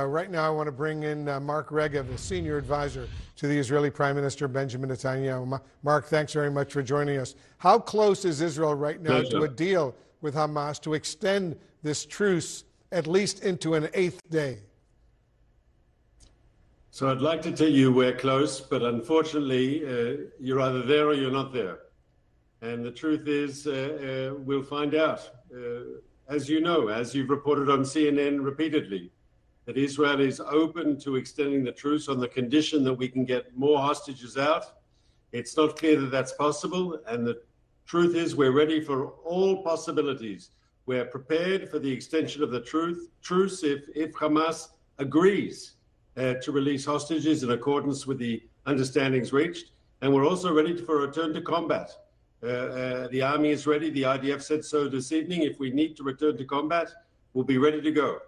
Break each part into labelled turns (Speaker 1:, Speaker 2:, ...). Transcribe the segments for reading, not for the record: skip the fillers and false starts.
Speaker 1: Right now, I want to bring in Mark Regev, a senior advisor to the Israeli Prime Minister Benjamin Netanyahu. Mark, thanks very much for joining us. How close is Israel right now to a deal with Hamas to extend this truce at least into an 8th day?
Speaker 2: So I'd like to tell you we're close, but unfortunately, you're either there or you're not there. And the truth is, we'll find out. As you know, as you've reported on CNN repeatedly, that Israel is open to extending the truce on the condition that we can get more hostages out. It's not clear that that's possible, and the truth is we're ready for all possibilities. We're prepared for the extension of the truce if Hamas agrees to release hostages in accordance with the understandings reached, and we're also ready for a return to combat. The army is ready. The IDF said so this evening. If we need to return to combat, we'll be ready to go.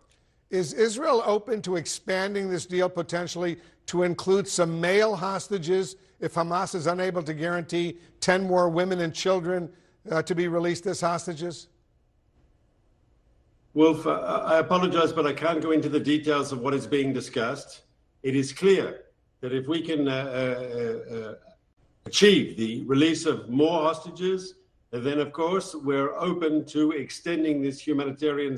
Speaker 1: Is Israel open to expanding this deal potentially to include some male hostages if Hamas is unable to guarantee 10 more women and children to be released as hostages?
Speaker 2: Wolf, I apologize, but I can't go into the details of what is being discussed. It is clear that if we can achieve the release of more hostages, then of course we're open to extending this humanitarian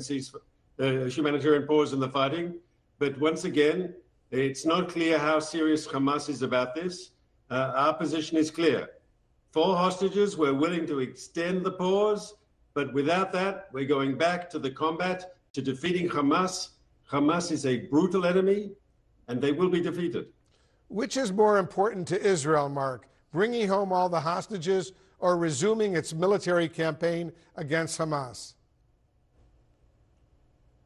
Speaker 2: pause in the fighting. But once again, it's not clear how serious Hamas is about this. Our position is clear. For hostages, we're willing to extend the pause, but without that, we're going back to the combat, to defeating Hamas. Hamas is a brutal enemy, and they will be defeated.
Speaker 1: Which is more important to Israel, Mark? Bringing home all the hostages or resuming its military campaign against Hamas?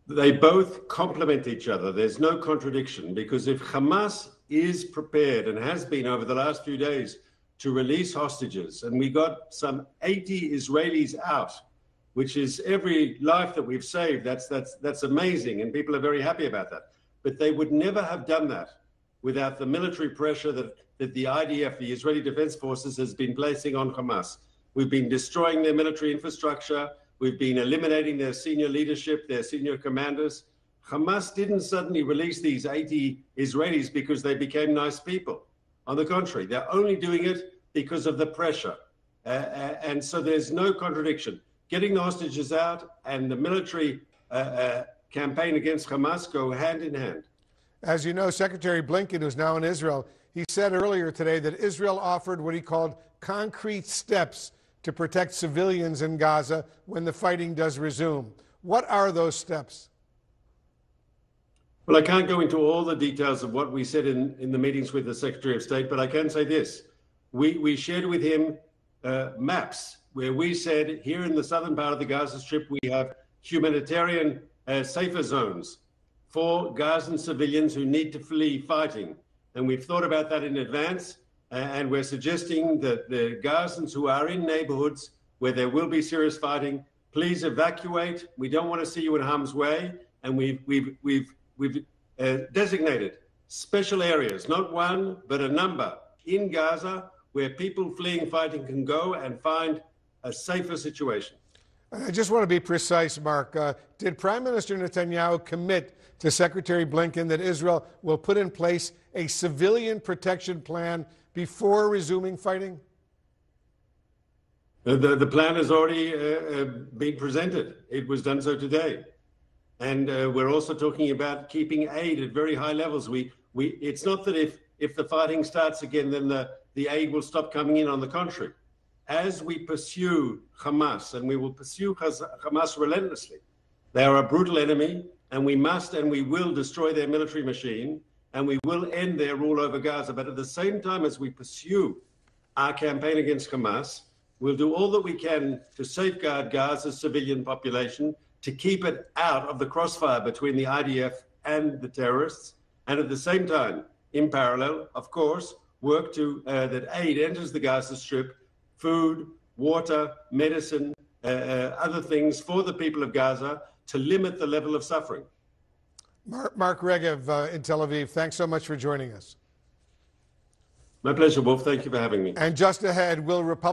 Speaker 2: They both complement each other. There's no contradiction, because if Hamas is prepared and has been over the last few days to release hostages, and we got some 80 Israelis out, which is every life that we've saved, that's amazing, and people are very happy about that. But they would never have done that without the military pressure that the IDF, the Israeli Defense Forces, has been placing on Hamas. We've been destroying their military infrastructure. We've been eliminating their senior leadership, their senior commanders. Hamas didn't suddenly release these 80 Israelis because they became nice people. On the contrary, they're only doing it because of the pressure. And so there's no contradiction. Getting the hostages out and the military campaign against Hamas go hand in hand.
Speaker 1: As you know, Secretary Blinken, who's now in Israel, he said earlier today that Israel offered what he called concrete steps to protect civilians in Gaza when the fighting does resume. What are those steps?
Speaker 2: Well, I can't go into all the details of what we said in the meetings with the Secretary of State, but I can say this. We shared with him maps where we said here in the southern part of the Gaza Strip, we have humanitarian safer zones for Gazan civilians who need to flee fighting. And we've thought about that in advance. And we're suggesting that the Gazans who are in neighborhoods where there will be serious fighting, please evacuate. We don't want to see you in harm's way. And we've designated special areas, not one, but a number in Gaza where people fleeing fighting can go and find a safer situation.
Speaker 1: I just want to be precise, Mark. Did Prime Minister Netanyahu commit to Secretary Blinken that Israel will put in place a civilian protection plan before resuming fighting?
Speaker 2: The plan has already been presented. It was done so today. And we're also talking about keeping aid at very high levels. It's not that if the fighting starts again, then the aid will stop coming in. On the contrary. As we pursue Hamas, and we will pursue Hamas relentlessly, they are a brutal enemy, and we must and we will destroy their military machine, and we will end their rule over Gaza. But at the same time as we pursue our campaign against Hamas, we'll do all that we can to safeguard Gaza's civilian population, to keep it out of the crossfire between the IDF and the terrorists, and at the same time, in parallel, of course, work to that aid enters the Gaza Strip, food, water, medicine, other things for the people of Gaza to limit the level of suffering.
Speaker 1: Mark Regev in Tel Aviv, thanks so much for joining us.
Speaker 2: My pleasure, Wolf. Thank you for having me.
Speaker 1: And just ahead, will Republicans